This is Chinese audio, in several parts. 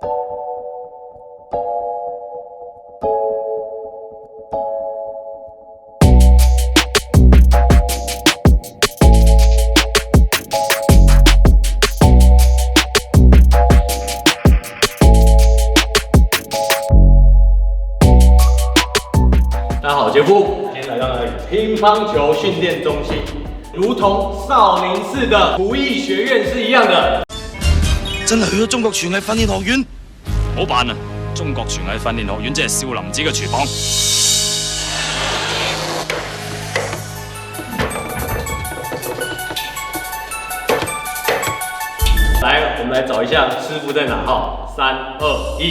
大家好，杰夫，今天来到了乒乓球训练中心，如同少林寺的武艺学院是一样的。真係去咗中國廚藝訓練學院？唔好扮啊！中國廚藝訓練學院即係少林寺嘅廚房。来，我们来找一下师傅在哪号？3、2、1。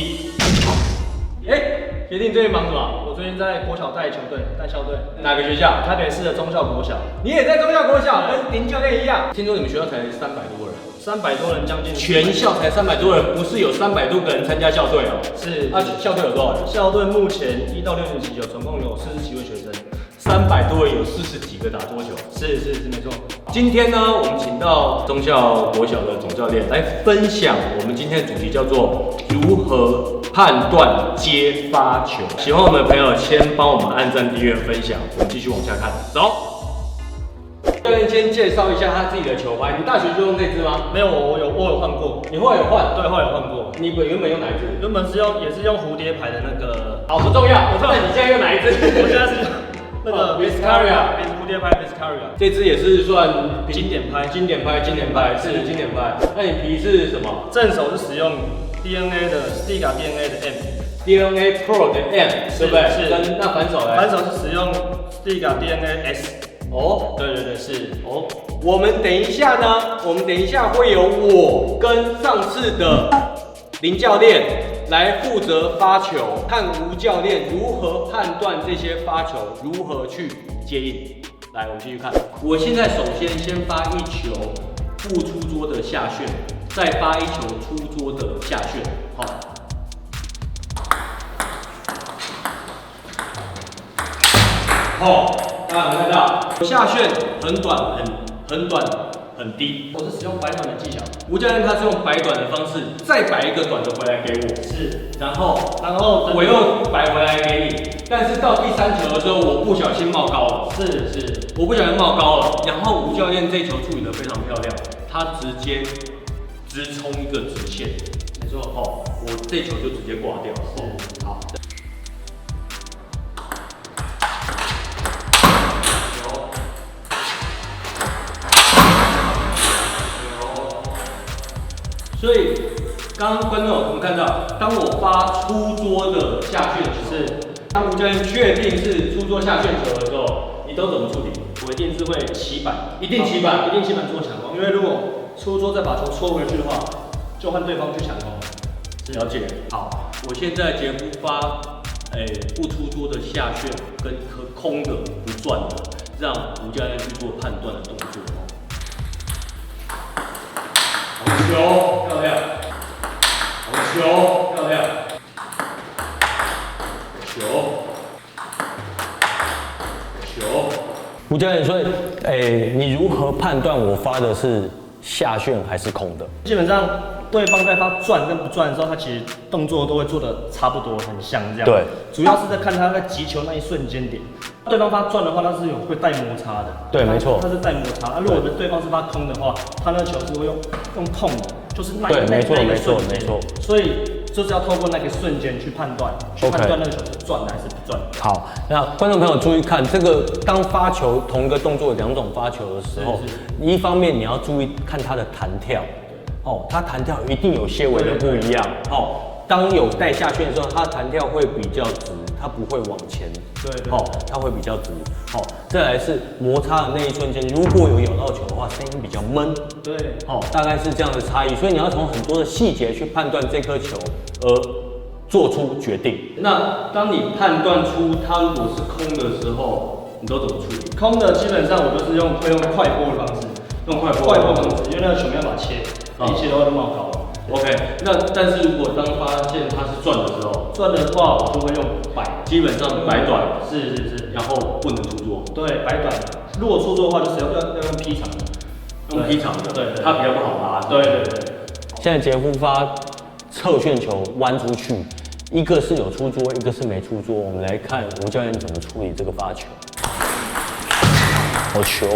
决定最近忙什么？我最近在国小带球队、带校队，哪个学校？台北市的中校国小。你也在中校国小，跟林教练一样。听说你们学校才300多人，300多人，将近全校才300多人，不是有300多个人参加校队哦。是校队有多少人？校队目前1到6年级有总共有40几位学生，300多人有40几个打桌球。是没错。今天呢，我们请到中校国小的总教练来分享我们今天的主题叫做如何判断接发球。喜欢我们的朋友，先帮我们按赞、订阅、分享。我们继续往下看，走。教练先介绍一下他自己的球拍。你大学就用这支吗？没有，我有换过。你后来有换？对，后来有换过。你原本用哪一支？原本也是用蝴蝶牌的那个。好，不重要。我知道你现在用哪一支？我现在是那个 Viscaria 蝴蝶牌 Viscaria。这支也是算经典拍，经典拍是经典拍。那你皮是什么？正手是使用 DNA 的 Stiga DNA 的 M。DNA Pro 的 M， 对不对？是。跟那反手呢？反手是使用 Stiga DNA S。哦，对，是哦。我们等一下呢，会有我跟上次的林教练来负责发球，看吴教练如何判断这些发球如何去接应。来，我们继续看。我现在首先发一球不出桌的下旋，再发一球出桌的下旋，好。好，大家有没有看到？下旋很短，很短，很低。我是使用摆短的技巧。吴教练他是用摆短的方式，再摆一个短的回来给我。是，然后我又摆回来给你。但是到第3球的时候，我不小心冒高了。是，我不小心冒高了。然后吴教练这球处理得非常漂亮，他直接直冲一个直线。没错，哦，我这球就直接挂掉。是，好。所以，刚刚观众有没有看到，当我发出桌的下旋球，当吴教练确定是出桌下旋球的时候，你都怎么处理？我一定是会起板，一定起板做抢攻，因为如果出桌再把球戳回去的话，就换对方去抢攻。了解。好，我现在节目发，不出桌的下旋跟空的不转的，让吴教练去做判断的动作。好球，漂亮！好球，漂亮！球。吴教练，所以，你如何判断我发的是下旋还是空的？基本上，对方在发转跟不转的时候，他其实动作都会做的差不多，很像这样。对。主要是在看他在击球那一瞬间点。对方发转的话，他是会带摩擦的。对，没错。他是带摩擦。如果对方是发空的话，他那个球是会用痛的，就是那一个瞬间。所以就是要透过那个瞬间去判断，那个球是转的还是不转的。好，那观众朋友注意看，这个当发球同一个动作有2种发球的时候，一方面你要注意看它的弹跳，哦，它弹跳一定有些微的不一样，哦。当有带下旋的时候，它弹跳会比较直，它不会往前，对，哦，它会比较直，哦。再来是摩擦的那一瞬间，如果有咬到球的话，声音比较闷，对，哦，大概是这样的差异，所以你要从很多的细节去判断这颗球，而做出决定。那当你判断出它如果是空的时候，你都怎么处理？空的基本上我就是会用快拨的方式，用快拨方式，因为那个球没办法切，一切都会冒高。OK， 那但是如果当发现它是转的时候，转的话我就会用摆，基本上摆短，是，然后不能出桌。对，摆短。如果出桌的话，就是要用劈长的，用劈长的，对，它比较不好拉。对。现在杰夫发侧旋球弯出去，一个是有出桌，一个是没出桌。我们来看吴教练怎么处理这个发球。好球！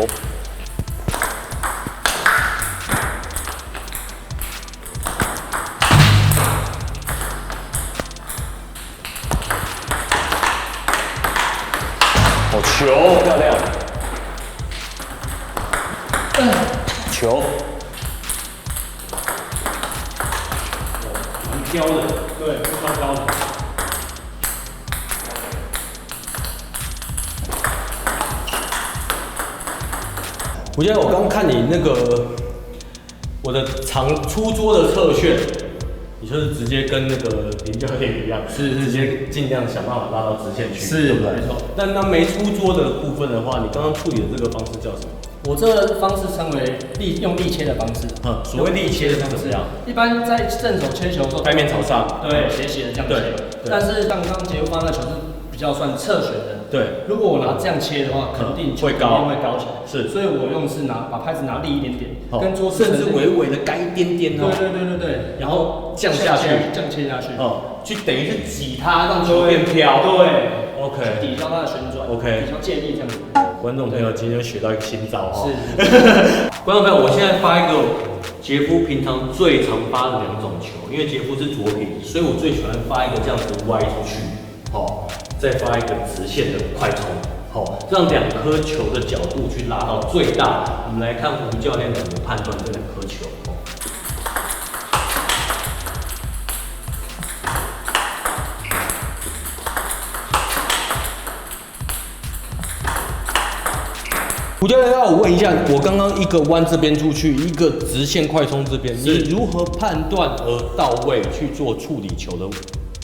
好球，漂亮！球。挑的，对，超高的。我觉得我刚看你那个我的出桌的侧旋，你就是直接跟那个林教练一样，是直接尽量想办法拉到直线去，是，对不对？没错。但那没出桌的部分的话，你刚刚处理的这个方式叫什么？我这个方式称为用力切的方式。所谓力切是怎么样？一般在正手切球的时候，拍面朝上，对，斜的这样切。但是像刚刚杰夫发那球是比较算侧旋的。对，如果我拿这样切的话，肯定会高起来。是，所以我用是把拍子拿立一点点，跟桌子甚至微微的盖一点点哦。对，然后降下去，这样切下去，去等于是挤它，让球变飘。对 ，OK， 抵消它的旋转 ，OK， 抵消借力这样子。观众朋友今天学到一个新招哈。是。观众朋友，我现在发一个杰夫平常最常发的2种球，因为杰夫是左撇子，所以我最喜欢发一个这样子歪出去，再发一个直线的快冲，让2颗球的角度去拉到最大。我们来看吴教练怎么判断这2颗球。吴教练，要我问一下，我刚刚一个弯这边出去，一个直线快冲这边，你如何判断而到位去做处理球的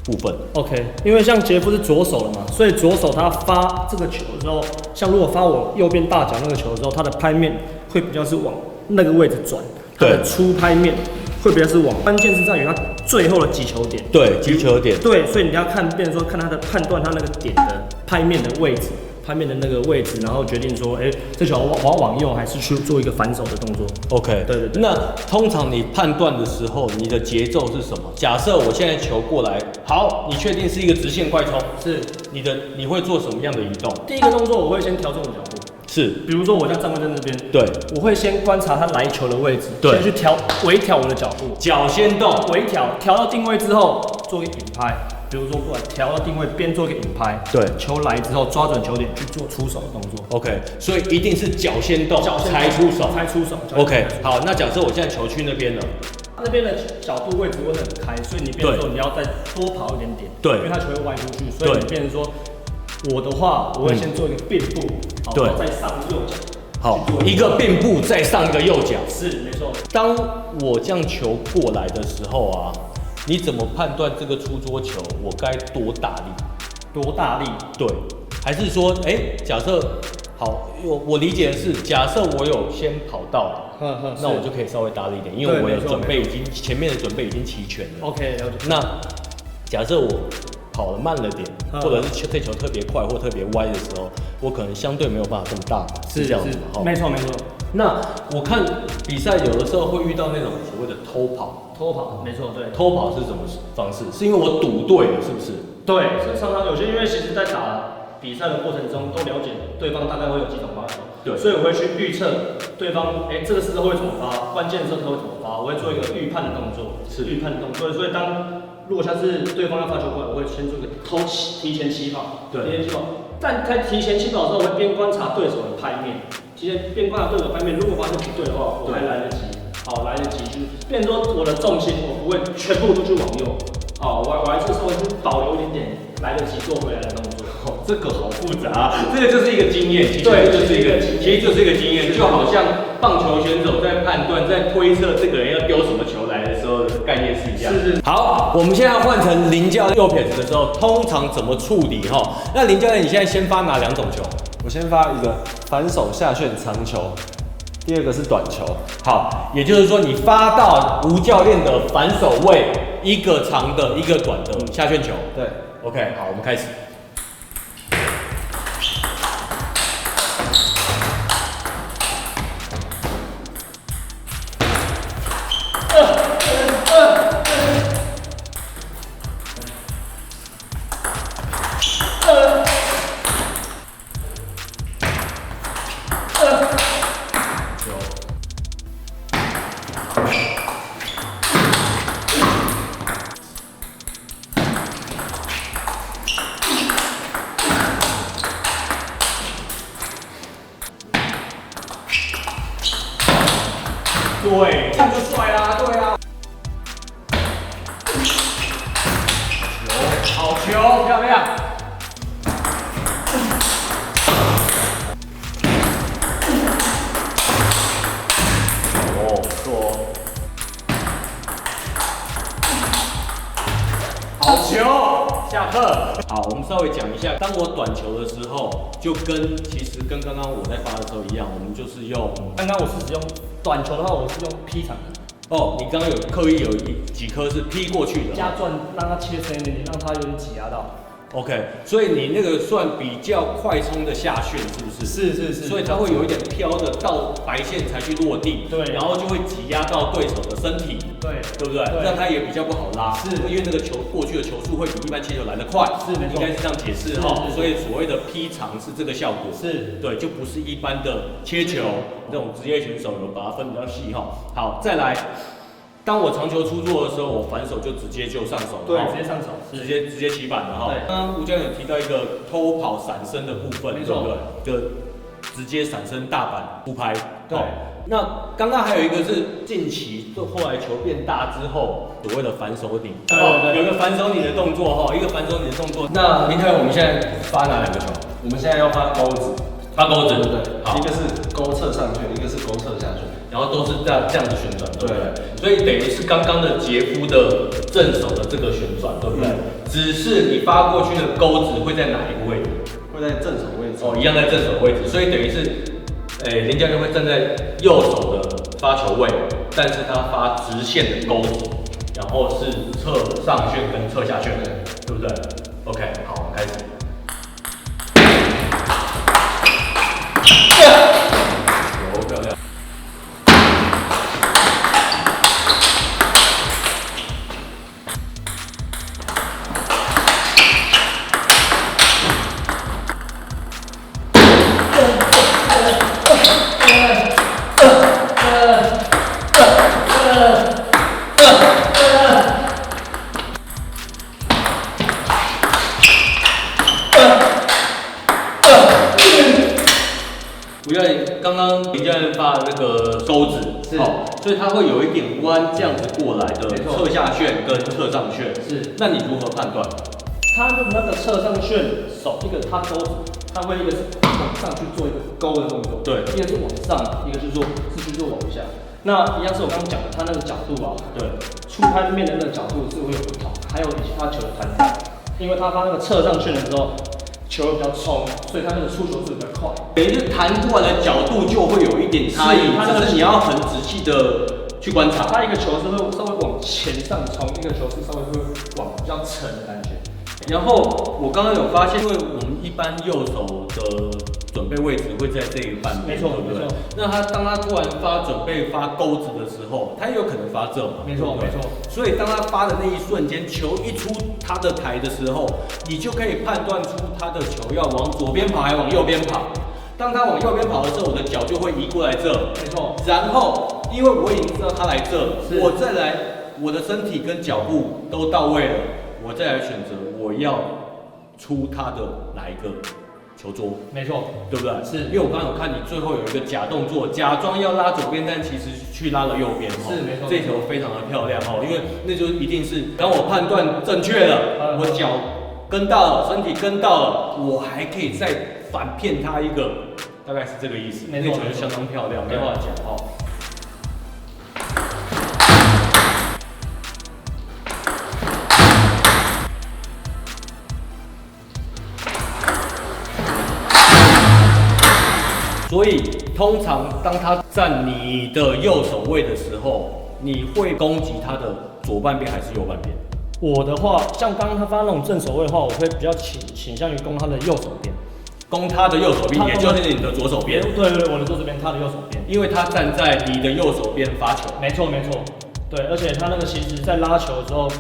部分 ？OK， 因为像杰夫是左手的嘛，所以左手他发这个球的时候，像如果发我右边大脚那个球的时候，他的拍面会比较是往那个位置转，他的出拍面会比较是往，关键是在于他最后的击球点，对，击球点，对，所以你要看，变成说看他的判断他那个点的拍面的位置。拍面的那个位置，然后决定说，这球我要往右还是去做一个反手的动作。OK， 对。那通常你判断的时候，你的节奏是什么？假设我现在球过来，好，你确定是一个直线快冲，是你会做什么样的移动？第一个动作我会先调整我的脚步，是，比如说我像站位在这边，对，我会先观察他来球的位置，对，先去微调我的脚步，脚先动，微调到定位之后做一个引拍。比如说过来调到定位，边做一个引拍，对，球来之后抓准球点去做出手的动作。OK， 所以一定是脚先动，才出手。OK， 好，那假设我现在球去那边了，那边的角度位置会很开，所以你变成说你要再多跑一点点，对，因为它球会歪出去，所以你变成说，我的话我会先做一个并步，对，再上右脚。好，一个并步再上一个右脚，是没错。当我这样球过来的时候啊。你怎么判断这个出桌球我该多大力？多大力？对，还是说，假设好，我理解的是，假设我有先跑到，那我就可以稍微大力一点，因为我有准备前面的准备已经齐全了。OK， 了解。那假设我跑得慢了点，或者是这球特别快或特别歪的时候，我可能相对没有办法这么大，是这样子吗？没错。那我看比赛有的时候会遇到那种所谓的偷跑，没错，对。偷跑是什么方式？是因为我赌对了，是不是？对，是常常有些，因为其实在打比赛的过程中都了解对方大概会有几种发球，对，所以我会去预测对方，这个时候会怎么发，关键的时候他会怎么发，我会做一个预判的动作，预判的动作。所以如果像是对方要发球过来，我会先做一个提前起跑，对，提前起跑。但在提前起跑的时候，我会边观察对手的拍面。边观察对手拍面，如果发现不对的话，我还来得及，来得及，就是变成说我的重心我不会全部都去往右，我还是稍微去保留一点点来得及做回来的动作。这个好复杂，这个就是一个经验，其实就是一个经验，就好像棒球选手在判断、在推测这个人要丢什么球来的时候的概念是一样。是。好，我们现在换成林教练右撇子的时候，通常怎么处理哈？那林教练，你现在先发哪2种球？我先发一个反手下旋长球，第2个是短球。好，也就是说你发到吴教练的反手位，一个长的，一个短的下旋球。对 ，OK， 好，我们开始。对，这样就帅啦，对啊。好球，漂亮。哦，不错哦。好球，下课。好，我们稍微讲一下，当我短球的时候，其实跟刚刚我在发的时候一样，我们就是用，刚刚我是使用短球的话，我是用劈场的，哦，你刚刚有刻意有几颗是劈过去的，加转让它切深一点，让它有点挤压到。OK， 所以你那个算比较快冲的下旋，是不是？是，所以它会有一点飘的到白线才去落地，对，然后就会挤压到对手的身体，对不对？让它也比较不好拉，是因为那个球过去的球速会比一般切球来得快，是没错，应该是这样解释哈。所以所谓的劈长是这个效果，是对，就不是一般的切球，那种职业选手有把它分比较细哈。好，再来。当我长球出做的时候，我反手就直接就上手了，对，直接上手，直接起板了哈。对，刚刚吴教练有提到一个偷跑闪身的部分，没错，对，就直接闪身大板扑拍。对，那刚刚还有一个是近期，就后来球变大之后，所谓的反手拧，对，有一个反手拧的动作哈，一个反手拧的动作。那林泰，我们现在发哪两个球？我们现在要发钩子，发钩子，对，好，一个是勾侧上旋，一个是勾侧下旋，然后都是这样子旋转，对不对？所以等于是刚刚的杰夫的正手的这个旋转，对不对？只是你发过去的钩子会在哪一个位置？会在正手位置。哦，一样在正手位置，所以等于是，林教练会站在右手的发球位，但是他发直线的钩子，然后是侧上旋跟侧下旋，对不对 ？OK， 好，我们开始。有漂亮。吴教练，刚刚林教练发的那个钩子，好，所以它会有一点弯，这样子过来的侧下旋跟侧上旋。是，那你如何判断？它的那个侧上旋手，一个它钩子，它会一个是往上去做一个勾的动作，对，一个是往上，一个是去做往下。那一样是我刚刚讲的，它那个角度啊，对，出拍面的那个角度是会有不同，还有以及它球的弹跳，因为它发那个侧上旋的时候。球比较冲，所以它那个出球是比较快，等于是弹过来的角度就会有一点差异，只是你要很仔细的去观察。它一个球是会稍微往前上冲，一个球是稍微会往比较沉的感觉。然后我刚刚有发现，因为我们一般右手的准备位置会在这一半边，没错，对不对？那当他突然准备发钩子的时候，他也有可能发这嘛，没错，没错。所以当他发的那一瞬间，球一出他的台的时候，你就可以判断出他的球要往左边跑还往右边跑。当他往右边跑的时候，我的脚就会移过来这，没错。然后因为我已经知道他来这，我再来，我的身体跟脚步都到位了，我再来选择我要出他的哪一个球桌，没错，对不对？是因为我刚刚有看你最后有一个假动作，假装要拉左边，但其实去拉了右边，是没错。这球非常的漂亮哦，因为那就一定是当我判断正确了，我脚跟到了，身体跟到了，我还可以再反骗他一个，大概是这个意思。那球就相当漂亮，没话讲哦。所以通常当他站你的右手位的时候，你会攻击他的左半边还是右半边？我的话，像刚刚他发那种正手位的话，我会比较倾向于攻他的右手边，攻他的右手边，也就是你的左手边。对，我的左手边，他的右手边，因为他站在你的右手边发球。没错，对，而且他那个其实在拉球的时候，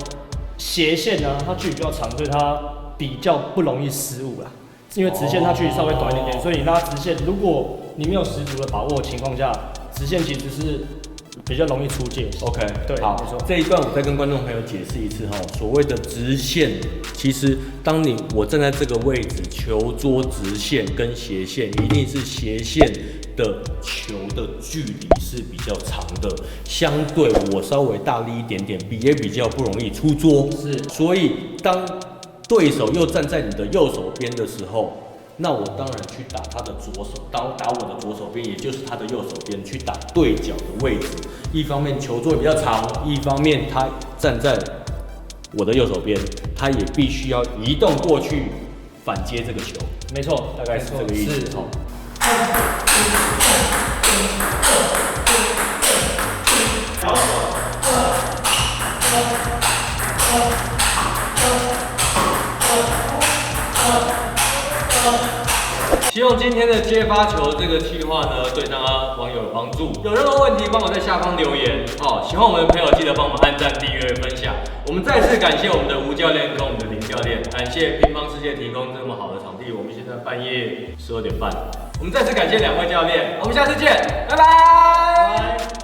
斜线呢，它距离比较长，所以他比较不容易失误啦。因为直线它距离稍微短一点，所以你拉直线，如果你没有十足的把握的情况下，直线其实是比较容易出界。OK， 对，好，没错。这一段我再跟观众朋友解释一次哈，所谓的直线，其实当我站在这个位置，球桌直线跟斜线一定是斜线的球的距离是比较长的，相对我稍微大力一点点，也比较不容易出桌。是，所以当对手又站在你的右手边的时候，那我当然去打他的左手，打我的左手边，也就是他的右手边，去打对角的位置。一方面球桌比较长，一方面他站在我的右手边，他也必须要移动过去反接这个球，没错，大概是这个意思。是。希望今天的接发球这个计划呢，对大家网友有帮助。有任何问题，帮我在下方留言哦。喜欢我们的朋友，记得帮我们按赞、订阅、分享。我们再次感谢我们的吴教练跟我们的林教练，感谢乒乓世界提供这么好的场地。我们现在半夜12点半，我们再次感谢两位教练，我们下次见，拜拜。